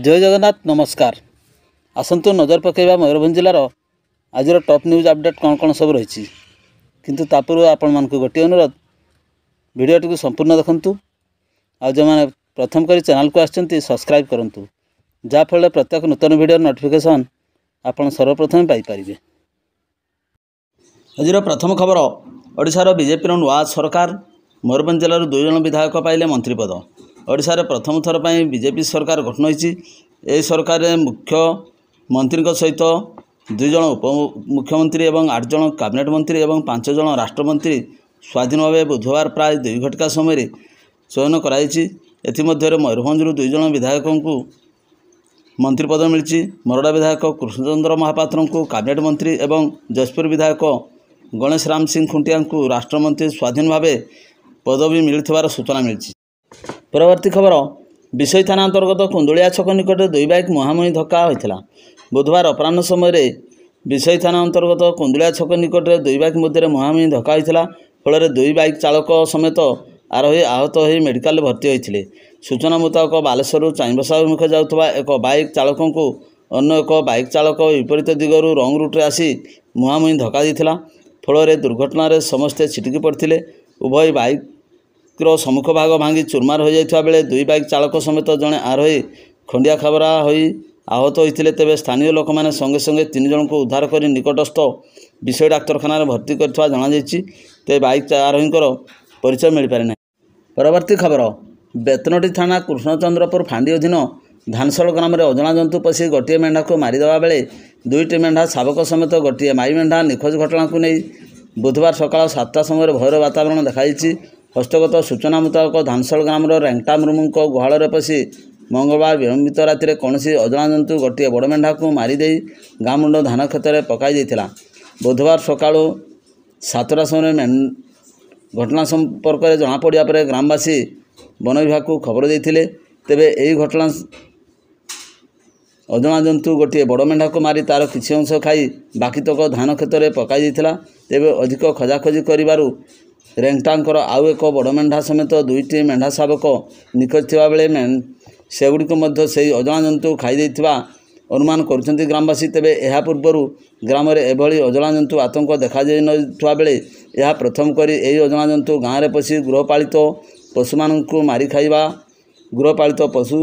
जय जगन्नाथ नमस्कार। आसतु नजर पकेबा मयूरभंज जिलार आज टॉप न्यूज अपडेट कौन कौन सब रही किंतु तापूर्व आपण मानक गोटे अनुरोध वीडियोटी को संपूर्ण देखंतु आ जो मैंने प्रथम करी चैनल को आछंती सब्सक्राइब करंतु जाफल प्रत्येक नूतन वीडियो नोटिफिकेशन आपण सर्वप्रथम पाई परिबे। आज प्रथम खबर ओडिशार बीजेपी नुआ सरकार मयूरभंज जिलार 2 जन विधायक पाइले मंत्री पद। ओडिशार प्रथम थर पर बीजेपी सरकार गठन होती। सरकार मुख्यमंत्री सहित 2 जन उपमुख्यमंत्री और 8 जन कैबिनेट मंत्री और 5 जन राष्ट्रमंत्री स्वाधीन भाव बुधवार प्राय 2 घटिका समय चयन कराई। मयूरभंज 2 जन विधायक को मंत्री पद मिली। मरड़ा विधायक कृष्णचंद्र महापात्र को कैबिनेट मंत्री और जशपुर विधायक गणेश राम सिंह खुंटिया को राष्ट्रमंत्री स्वाधीन भाव पदवी मिलथिबार सूचना मिली। परवर्ती खबर विषय थाना अंतर्गत कुंदुलिया छक निकट 2 बाइक मुहांमुही धक्का होता। बुधवार अपराह्न समय विषय थाना अंतर्गत कुंदुलिया छक निकट 2 बाइक मध्य मुहांमुही धक्का होता। फल 2 बाइक चालक समेत आरोही आहत हो मेडिकल भर्ती होते। सूचना मुताबक बालेश्वर चाईबसा अभिमुखे जाउथबा एक बाइक चालक को अन्य एक बाइक चालक विपरीत दिगरू रंग रूट्रे आसी मुहांमुही धक्का देता। फल दुर्घटन समस्ते छिटकी पड़ते। उभय बाइक सम्मुख भाग भांगी चुरमार हो जाता बेले 2 बाइक चालक समेत जड़े आरोही खंडिया खाबरा हो आहत होते। तेज स्थानीय लोक मैंने संगे संगे 3 जन को उद्धार कर निकटस्थ विषय डाक्तखाना भर्ती करथिबा जणा जायछि। ते बाइक आरोहींकर परिचय मिल पारे ना। परवर्ती खबर बेतनटी थाना कृष्णचंद्रपुर फांडी अधीन धानसड़ ग्राम में अजणा जंतु पशि गोटे मेढ़ा को मारिदेवा बेले 2टी मेढ़ा शावक समेत गोटे माई मेढ़ा निखोज घटना को नहीं बुधवार सकाल 7टा समय भयर वातावरण देखाई। हस्तगत सूचना मुताबक धानसड़ ग्राम रेंगटा मुर्मू गुहाल पशि मंगलवार विलंबित राति कौन अजणा जंतु गोटे बड़ मेढ़ा को मारिदे गाँ मुंड धान खेत में पकाई देता। बुधवार सकाल 7टा समय घटना संपर्क में जमापड़ा पर ग्रामवासी वन विभाग को खबर देते। तेबे यही घटना अजणा जंतु गोटे बड़ मेढ़ा को मारी तार किसी अंश खाई बाकी तक धान खेत में पकाई देता। तेबे अधिक खोजाखोजी करिबारु रेंगटांकर आउ एक बड़ मेढ़ा समेत 2टी मेढ़ा शावक निखोज थिबा बेले सेगुड़ी को मध्य से अजणा जंतु खाई देथिबा अनुमान करुछंती ग्रामवासी। तेबे एहा पूर्वरु ग्राम में एभली अजणा जंतु आतंक देखा जाई नथिबा बेले एहा प्रथम करी एही अजणा जंतु गाँव में पशि गृहपालित पशु मानकु मारी खाइबा गृहपालित पशु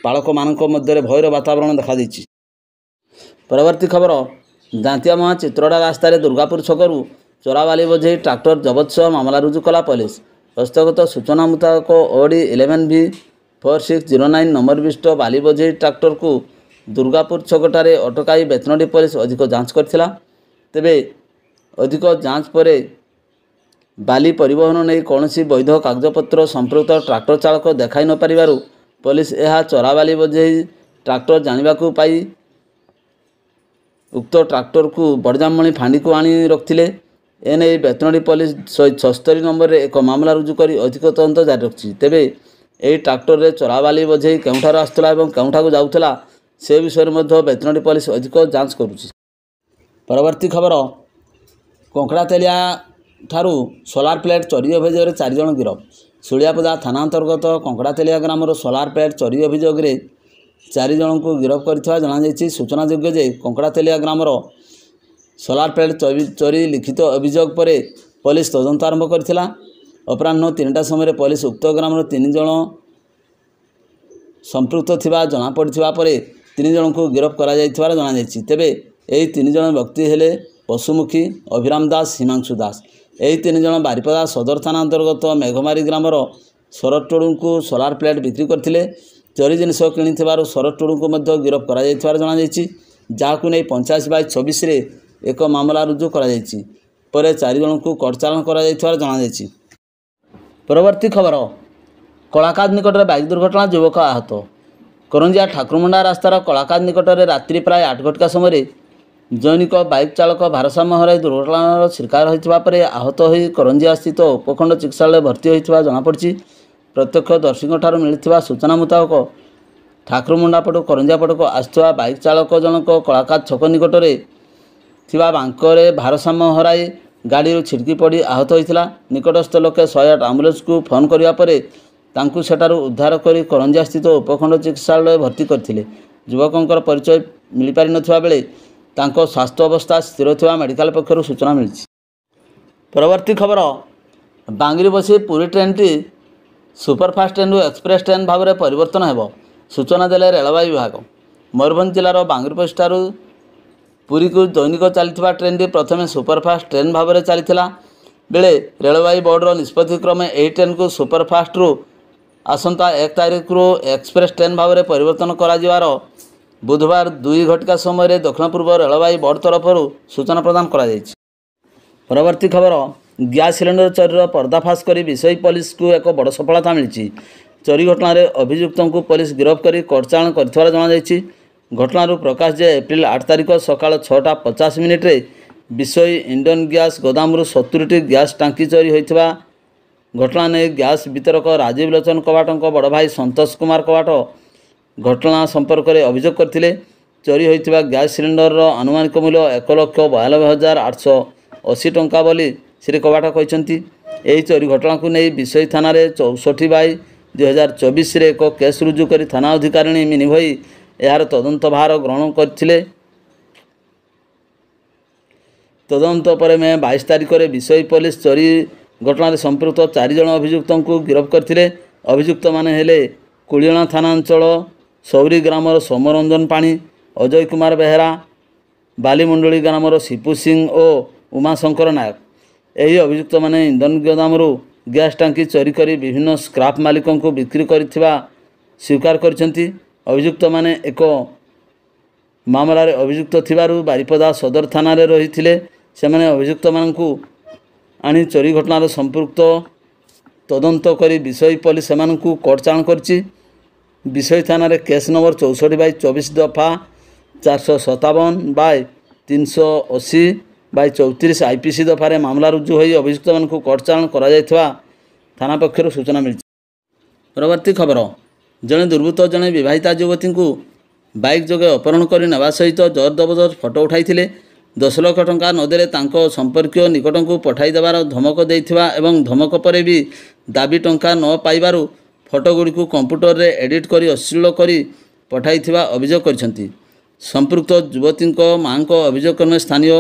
पालक मानक मध्य भयर वातावरण देखा देछि। परवर्ती खबर दांतिया महा चित्रोड़ा रास्तार दुर्गापुर छकरू चोराबाली बोझे ट्रैक्टर जबत सह मामला रुजु कला पुलिस। हस्तगत सूचना मुताबक ओडी 11V4609 नंबर विशिष्ट बाली बोझे ट्रैक्टर को दुर्गापुर छकटारे अटकाई बेतनटी पुलिस अधिक जांच करथिला। तेबे अधिक जांच परे बाली परिवहन नहीं कौनसी वैध कागजपत्र संपृक्त ट्रैक्टर चालक देखाई न पारिबारु पुलिस यह चोराबाली बोझे ट्रैक्टर जानिबाकू पाई उक्त ट्रैक्टर को बड़जामणी फांडी को आनी रखिले। एने बेतनटी पुलिस 176 नंबर रे एक मामला रुजु करी अधिक तदंत जारी रखी। तेबे यही ट्रैक्टर रे चोराबाली बोझे केउठार आसुला एवं केउठा को जाउथला से विषय में बेतनटी पुलिस अधिक जांच करुछि। परवर्ती खबर कंकड़ा तेलिया ठारू सोलार प्लेट चोरी अभियोग 4 जन गिरफ। सुलियापदा थाना अंतर्गत कंकड़ा तेलिया ग्राम सोलार प्लेट चोरी अभियोग 4 जन को गिरफ करथिबा जणा जायछि। सूचना योग्य जे कंकड़ा तेलिया ग्राम सोलार प्लेट चोरी लिखित अभियोग पर पुलिस तदंत आरंभ करथिला। अपराह्न 3टा समय पुलिस उक्त ग्राम 3 जन संपृक्त थिबा जना पड़िथिबा परे 3 जन को गिरफ करा जायथिबार जणा जायछि। तेबे एही 3 जन व्यक्ति हेले पशुमुखी अभिराम दास हिमांशु दास। एही 3 जन बारिपदा सदर थाना अंतर्गत मेघमारी ग्राम शरद टोडू को सोलार प्लेट बिक्री करथिले। चोरी जिनिष किणिथिबारु शरद टोडू को मध्य गिरफ करा जायथिबार जणा जायछि। जाहाकु नै 85/24 रे एक मामला रुजु करा जायछि। परे 4 जन को कोर्ट चालान करा जायथिबार जणा जायछि। परवर्ती खबर कलाकाद निकट बाइक दुर्घटना युवक आहत। करंजिया ठाकुरमुंडा रास्तार कलाकाद निकट रात्रि प्राय 8 घटिका समय जैनिक बाइक चालक भारसाम्य हराई दुर्घटनार शिकार होइथिबा परे आहत होई करंजिया स्थित उपखंड चिकित्सालय भर्ती होइथिबा जणा पड़छि। प्रत्यक्षदर्शीଙ୍କ ठाରୁ मिलिथिबा सूचना मुताबक ठाकुरमुंडा पटु करंजिया पटको आसुवा बाइक चालक जनक कलाकाद छक निकट थिबा बांकरे भारसाम्य हराई गाड़ी छिटकी पड़ी आहत होइथिला। निकटस्थ लोके 108 आम्बुलेंस को फोन करिया परे ତାଙ୍କୁ ସେଠାରୁ ଉଦ୍ଧାର କରି କରଞ୍ଜିଆସ୍ଥିତ ଉପଖଣ୍ଡ ଚିକିତ୍ସାଳୟରେ ଭର୍ତ୍ତି କରିଥିଲେ। ଯୁବକଙ୍କର ପରିଚୟ ମିଳିପାରିନଥିବା ବେଳେ ତାଙ୍କ ସ୍ୱାସ୍ଥ୍ୟ ଅବସ୍ଥା ସ୍ଥିର ଥିବା ମେଡିକାଲ ପକ୍ଷରୁ ସୂଚନା ମିଳିଛି। ପରବର୍ତ୍ତୀ ଖବର, ବାଙ୍ଗିରିପୋଷି ପୁରୀ ଟ୍ରେନ୍ଟି ସୁପରଫାଷ୍ଟ ଟ୍ରେନ୍ରୁ ଏକ୍ସପ୍ରେସ୍ ଟ୍ରେନ୍ ଭାବରେ ପରିବର୍ତ୍ତନ ହେବ, ସୂଚନା ଦେଲେ ରେଳବାଇ ବିଭାଗ। ମୟୂରଭଞ୍ଜ ଜିଲ୍ଲାର ବାଙ୍ଗିରିପୋଷିଠାରୁ ପୁରୀକୁ ଦୈନିକ ଚାଲିଥିବା ଟ୍ରେନ୍ଟି ପ୍ରଥମେ ସୁପରଫାଷ୍ଟ ଟ୍ରେନ୍ ଭାବରେ ଚାଲିଥିଲା ବେଳେ ରେଳବାଇ ବୋର୍ଡର ନିଷ୍ପତ୍ତି କ୍ରମେ ଏହି ଟ୍ରେନ୍କୁ ସୁପରଫାଷ୍ଟରୁ ଆସନ୍ତା 1 ତାରିଖରୁ ଏକ୍ସପ୍ରେସ୍ ଟ୍ରେନ୍ ଭାବରେ ପରିବର୍ତ୍ତନ କରାଯିବାର ବୁଧବାର 2 ଘଟିକା ସମୟରେ ଦକ୍ଷିଣ ପୂର୍ବ ରେଳବାଇ ବୋର୍ଡ ତରଫରୁ ସୂଚନା ପ୍ରଦାନ କରାଯାଇଛି। ପରବର୍ତ୍ତୀ ଖବର, ଗ୍ୟାସ୍ ସିଲିଣ୍ଡର ଚୋରିର ପର୍ଦ୍ଦାଫାଶ କରି ବିଷୋଇ ପୋଲିସକୁ ଏକ ବଡ଼ ସଫଳତା ମିଳିଛି। ଚୋରି ଘଟଣାରେ ଅଭିଯୁକ୍ତଙ୍କୁ ପୋଲିସ ଗିରଫ କରି କୋର୍ଟ ଚାଲାଣ କରିଥିବାର ଜଣାଯାଇଛି। ଘଟଣାରୁ ପ୍ରକାଶ ଯେ ଏପ୍ରିଲ 8 ତାରିଖ ସକାଳ 6:50 ବିଷୋଇ ଇଣ୍ଡିଆନ୍ ଗ୍ୟାସ୍ ଗୋଦାମରୁ 70ଟି ଗ୍ୟାସ୍ ଟାଙ୍କି ଚୋରି ହୋଇଥିବା ଘଟଣା ନେଇ ଗ୍ୟାସ୍ ବିତରକ ରାଜୀବ ଲୋଚନ କବାଟଙ୍କ ବଡ଼ ଭାଇ ସନ୍ତୋଷ କୁମାର କବାଟ ଘଟଣା ସମ୍ପର୍କରେ ଅଭିଯୋଗ କରିଥିଲେ। ଚୋରି ହୋଇଥିବା ଗ୍ୟାସ୍ ସିଲିଣ୍ଡରର ଆନୁମାନିକ ମୂଲ୍ୟ 1,92,880 ଟଙ୍କା ବୋଲି ଶ୍ରୀ କବାଟ କହିଛନ୍ତି। ଏହି ଚୋରି ଘଟଣାକୁ ନେଇ ବିଷୋଇ ଥାନାରେ 64/2024 ଏକ କେସ୍ ରୁଜୁ କରି ଥାନା ଅଧିକାରିଣୀ ମିନି ଭୋଇ ଏହାର ତଦନ୍ତ ଭାର ଗ୍ରହଣ କରିଥିଲେ। ତଦନ୍ତ ପରେ ମେ 22 ତାରିଖରେ ବିଷୋଇ ପୋଲିସ ଚୋରି ଘଟଣାରେ ସମ୍ପୃକ୍ତ 4 ଜଣ ଅଭିଯୁକ୍ତଙ୍କୁ ଗିରଫ କରିଥିଲେ। ଅଭିଯୁକ୍ତମାନେ ହେଲେ କୁଳିଅଣା ଥାନା ଅଞ୍ଚଳ ସୌରୀ ଗ୍ରାମର ସୌମ୍ୟରଞ୍ଜନ ପାଣି, ଅଜୟ କୁମାର ବେହେରା, ବାଲିମୁଣ୍ଡଳି ଗ୍ରାମର ଶିପୁ ସିଂ ଓ ଉମାଶଙ୍କର ନାୟକ। ଏହି ଅଭିଯୁକ୍ତମାନେ ଇନ୍ଧନ ଗୋଦାମରୁ ଗ୍ୟାସ୍ ଟାଙ୍କି ଚୋରି କରି ବିଭିନ୍ନ ସ୍କ୍ରାପ୍ ମାଲିକଙ୍କୁ ବିକ୍ରି କରିଥିବା ସ୍ୱୀକାର କରିଛନ୍ତି। ଅଭିଯୁକ୍ତମାନେ ଏକ ମାମଲାରେ ଅଭିଯୁକ୍ତ ଥିବାରୁ ବାରିପଦା ସଦର ଥାନାରେ ରହିଥିଲେ। ସେମାନେ ଅଭିଯୁକ୍ତମାନଙ୍କୁ ଆଣି ଚୋରି ଘଟଣାର ସମ୍ପୃକ୍ତ ତଦନ୍ତ କରି ବିଷୋଇ ପୋଲିସ ସେମାନଙ୍କୁ କୋର୍ଟ ଚାଲାଣ କରିଛି। ବିଷୋଇ ଥାନାରେ କେସ୍ ନମ୍ବର 64/24 ଦଫା 457/380/34 IPC ଦଫାରେ ମାମଲା ରୁଜୁ ହୋଇ ଅଭିଯୁକ୍ତମାନଙ୍କୁ କୋର୍ଟ ଚାଲାଣ କରାଯାଇଥିବା ଥାନା ପକ୍ଷରୁ ସୂଚନା ମିଳିଛି। ପରବର୍ତ୍ତୀ ଖବର, ଜଣେ ଦୁର୍ବୃତ୍ତ ଜଣେ ବିବାହିତା ଯୁବତୀଙ୍କୁ ବାଇକ୍ ଯୋଗେ ଅପହରଣ କରି ନେବା ସହିତ ଜୋର ଜବରଦସ୍ତ ଫଟୋ ଉଠାଇଥିଲେ। 10 ଲକ୍ଷ ଟଙ୍କା ନ ଦେଲେ ତାଙ୍କ ସମ୍ପର୍କୀୟ ନିକଟଙ୍କୁ ପଠାଇ ଦେବାର ଧମକ ଦେଇଥିବା ଏବଂ ଧମକ ପରେ ବି ଦାବି ଟଙ୍କା ନ ପାଇବାରୁ ଫଟୋଗୁଡ଼ିକୁ କମ୍ପ୍ୟୁଟରରେ ଏଡିଟ୍ କରି ଅଶ୍ଳୀଳ କରି ପଠାଇଥିବା ଅଭିଯୋଗ କରିଛନ୍ତି। ସମ୍ପୃକ୍ତ ଯୁବତୀଙ୍କ ମାଙ୍କ ଅଭିଯୋଗ କ୍ରମେ ସ୍ଥାନୀୟ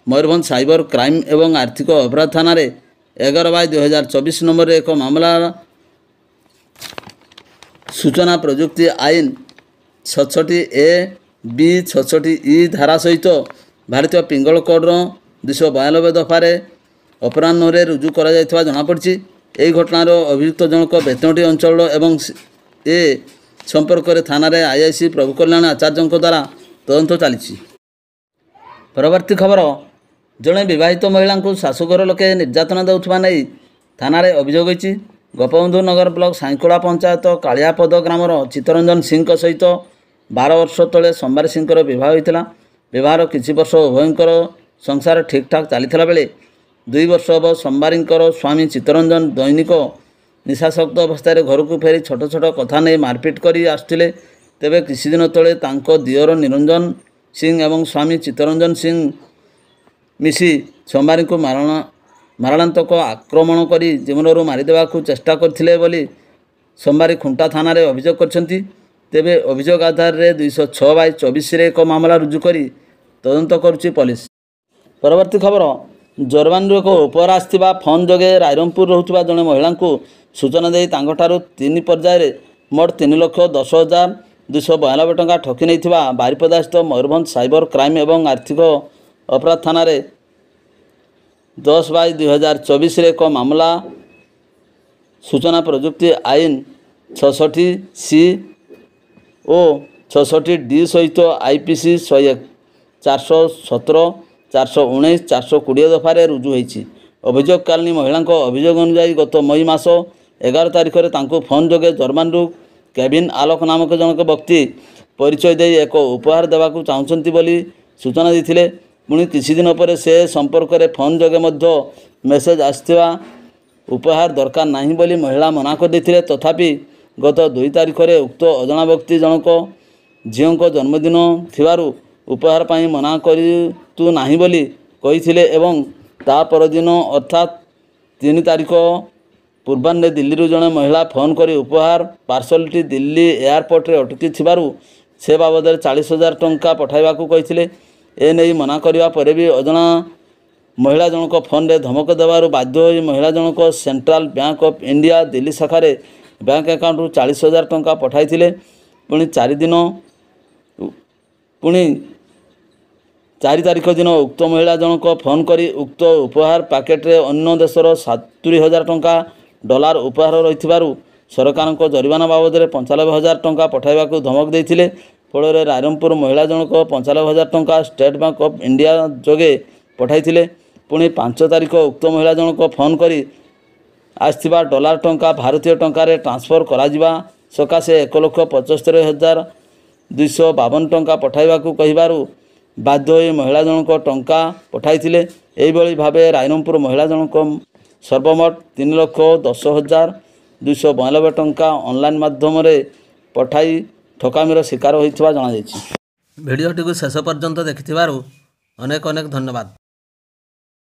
ମୟୂରଭଞ୍ଜ ସାଇବର କ୍ରାଇମ୍ ଏବଂ ଆର୍ଥିକ ଅପରାଧ ଥାନାରେ 11/2024 ନମ୍ବରରେ ଏକ ମାମଲା ସୂଚନା ପ୍ରଯୁକ୍ତି ଆଇନ 66A(B) 66E ଧାରା ସହିତ ଭାରତୀୟ ପିଙ୍ଗଳ କୋଡ଼ର 292 ଦଫାରେ ଅପରାହ୍ନରେ ରୁଜୁ କରାଯାଇଥିବା ଜଣାପଡ଼ିଛି। ଏହି ଘଟଣାର ଅଭିଯୁକ୍ତ ଜଣକ ବେତନଟି ଅଞ୍ଚଳ ଏବଂ ଏ ସମ୍ପର୍କରେ ଥାନାରେ IIC ପ୍ରଭୁ କଲ୍ୟାଣ ଆଚାର୍ଯ୍ୟଙ୍କ ଦ୍ୱାରା ତଦନ୍ତ ଚାଲିଛି। ପରବର୍ତ୍ତୀ ଖବର, ଜଣେ ବିବାହିତ ମହିଳାଙ୍କୁ ଶାଶୁଘର ଲୋକେ ନିର୍ଯାତନା ଦେଉଥିବା ନେଇ ଥାନାରେ ଅଭିଯୋଗ ହୋଇଛି। ଗୋପବନ୍ଧୁ ନଗର ବ୍ଲକ ସାଇଁକୋଡ଼ା ପଞ୍ଚାୟତ କାଳିଆପଦ ଗ୍ରାମର ଚିତ୍ତରଞ୍ଜନ ସିଂଙ୍କ ସହିତ 12 ବର୍ଷ ତଳେ ସୋମବାର ସିଂଙ୍କର ବିବାହ ହୋଇଥିଲା। ବିବାହର କିଛି ବର୍ଷ ଉଭୟଙ୍କର ସଂସାର ଠିକ୍ଠାକ୍ ଚାଲିଥିଲା ବେଳେ 2 ବର୍ଷ ହେବ ସୋମବାରୀଙ୍କର ସ୍ୱାମୀ ଚିତ୍ତରଞ୍ଜନ ଦୈନିକ ନିଶାସକ୍ତ ଅବସ୍ଥାରେ ଘରକୁ ଫେରି ଛୋଟ ଛୋଟ କଥା ନେଇ ମାରପିଟ କରି ଆସୁଥିଲେ। ତେବେ କିଛି ଦିନ ତଳେ ତାଙ୍କ ଦିଅର ନିରଞ୍ଜନ ସିଂ ଏବଂ ସ୍ୱାମୀ ଚିତ୍ତରଞ୍ଜନ ସିଂ ମିଶି ସୋମବାରୀଙ୍କୁ ମାରଣାନ୍ତକ ଆକ୍ରମଣ କରି ଜୀବନରୁ ମାରିଦେବାକୁ ଚେଷ୍ଟା କରିଥିଲେ ବୋଲି ସୋମବାରୀ ଖୁଣ୍ଟା ଥାନାରେ ଅଭିଯୋଗ କରିଛନ୍ତି। ତେବେ ଅଭିଯୋଗ ଆଧାରରେ 206/24 ଏକ ମାମଲା ରୁଜୁ କରି ତଦନ୍ତ କରୁଛି ପୋଲିସ। ପରବର୍ତ୍ତୀ ଖବର, ଜର୍ମାନୀରୁ ଏକ ଉପହାର ଆସିଥିବା ଫୋନ୍ ଯୋଗେ ରାଇରଙ୍ଗପୁର ରହୁଥିବା ଜଣେ ମହିଳାଙ୍କୁ ସୂଚନା ଦେଇ ତାଙ୍କଠାରୁ 3 ପର୍ଯ୍ୟାୟରେ ମୋଟ 3,10,292 ଟଙ୍କା ଠକି ନେଇଥିବା ବାରିପଦାସ୍ଥିତ ମୟୂରଭଞ୍ଜ ସାଇବର କ୍ରାଇମ୍ ଏବଂ ଆର୍ଥିକ ଅପରାଧ ଥାନାରେ 10/2024 ଏକ ମାମଲା ସୂଚନା ପ୍ରଯୁକ୍ତି ଆଇନ 66C ଓ 66D ସହିତ IPC 417, 419, 420 ଦଫାରେ ରୁଜୁ ହୋଇଛି। ଅଭିଯୋଗକାରିଣୀ ମହିଳାଙ୍କ ଅଭିଯୋଗ ଅନୁଯାୟୀ ଗତ ମଇ ମାସ 11 ତାରିଖରେ ତାଙ୍କୁ ଫୋନ୍ ଯୋଗେ ଜର୍ମାନୀରୁ କେଭିନ୍ ଆଲୋକ ନାମକ ଜଣକ ବ୍ୟକ୍ତି ପରିଚୟ ଦେଇ ଏକ ଉପହାର ଦେବାକୁ ଚାହୁଁଛନ୍ତି ବୋଲି ସୂଚନା ଦେଇଥିଲେ। ପୁଣି କିଛି ଦିନ ପରେ ସେ ସମ୍ପର୍କରେ ଫୋନ୍ ଯୋଗେ ମଧ୍ୟ ମେସେଜ୍ ଆସିଥିବା ଉପହାର ଦରକାର ନାହିଁ ବୋଲି ମହିଳା ମନା କରିଦେଇଥିଲେ। ତଥାପି ଗତ 2 ତାରିଖରେ ଉକ୍ତ ଅଜଣା ବ୍ୟକ୍ତି ଜଣକ ଝିଅଙ୍କ ଜନ୍ମଦିନ ଥିବାରୁ ଉପହାର ପାଇଁ ମନା କରିତୁ ନାହିଁ ବୋଲି କହିଥିଲେ ଏବଂ ତା ପରଦିନ ଅର୍ଥାତ୍ 3 ତାରିଖ ପୂର୍ବାହ୍ନରେ ଦିଲ୍ଲୀରୁ ଜଣେ ମହିଳା ଫୋନ୍ କରି ଉପହାର ପାର୍ସଲଟି ଦିଲ୍ଲୀ ଏୟାରପୋର୍ଟରେ ଅଟକିଥିବାରୁ ସେ ବାବଦରେ 40,000 ଟଙ୍କା ପଠାଇବାକୁ କହିଥିଲେ। ଏନେଇ ମନା କରିବା ପରେ ବି ଅଜଣା ମହିଳା ଜଣକ ଫୋନ୍ରେ ଧମକ ଦେବାରୁ ବାଧ୍ୟ ହୋଇ ମହିଳା ଜଣକ central bank of India Delhi ଶାଖାରେ ବ୍ୟାଙ୍କ ଆକାଉଣ୍ଟରୁ 40,000 ଟଙ୍କା ପଠାଇଥିଲେ। ପୁଣି 4 ତାରିଖ ଦିନ ଉକ୍ତ ମହିଳା ଜଣକ ଫୋନ୍ କରି ଉକ୍ତ ଉପହାର ପ୍ୟାକେଟରେ ଅନ୍ୟ ଦେଶର 70,000 ଟଙ୍କା ଡଲାର ଉପହାର ରହିଥିବାରୁ ସରକାରଙ୍କ ଜରିମାନା ବାବଦରେ 95,000 ଟଙ୍କା ପଠାଇବାକୁ ଧମକ ଦେଇଥିଲେ। ଫଳରେ ରାଇରଙ୍ଗପୁର ମହିଳା ଜଣକ 95,000 ଟଙ୍କା ଷ୍ଟେଟ୍ ବ୍ୟାଙ୍କ ଅଫ୍ ଇଣ୍ଡିଆ ଯୋଗେ ପଠାଇଥିଲେ। ପୁଣି 5 ତାରିଖ ଉକ୍ତ ମହିଳା ଜଣକ ଫୋନ୍ କରି ଆସିଥିବା ଡଲାର ଟଙ୍କା ଭାରତୀୟ ଟଙ୍କାରେ ଟ୍ରାନ୍ସଫର କରାଯିବା ସକାଶେ 1,75,252 ଟଙ୍କା ପଠାଇବାକୁ କହିବାରୁ ବାଧ୍ୟ ହୋଇ ମହିଳା ଜଣକ ଟଙ୍କା ପଠାଇଥିଲେ। ଏହିଭଳି ଭାବେ ରାଇରଙ୍ଗପୁର ମହିଳା ଜଣକ ସର୍ବମୋଟ 3,10,292 ଟଙ୍କା ଅନଲାଇନ୍ ମାଧ୍ୟମରେ ପଠାଇ ଠକାମିର ଶିକାର ହୋଇଥିବା ଜଣାଯାଇଛି। ଭିଡ଼ିଓଟିକୁ ଶେଷ ପର୍ଯ୍ୟନ୍ତ ଦେଖିଥିବାରୁ ଅନେକ ଅନେକ ଧନ୍ୟବାଦ।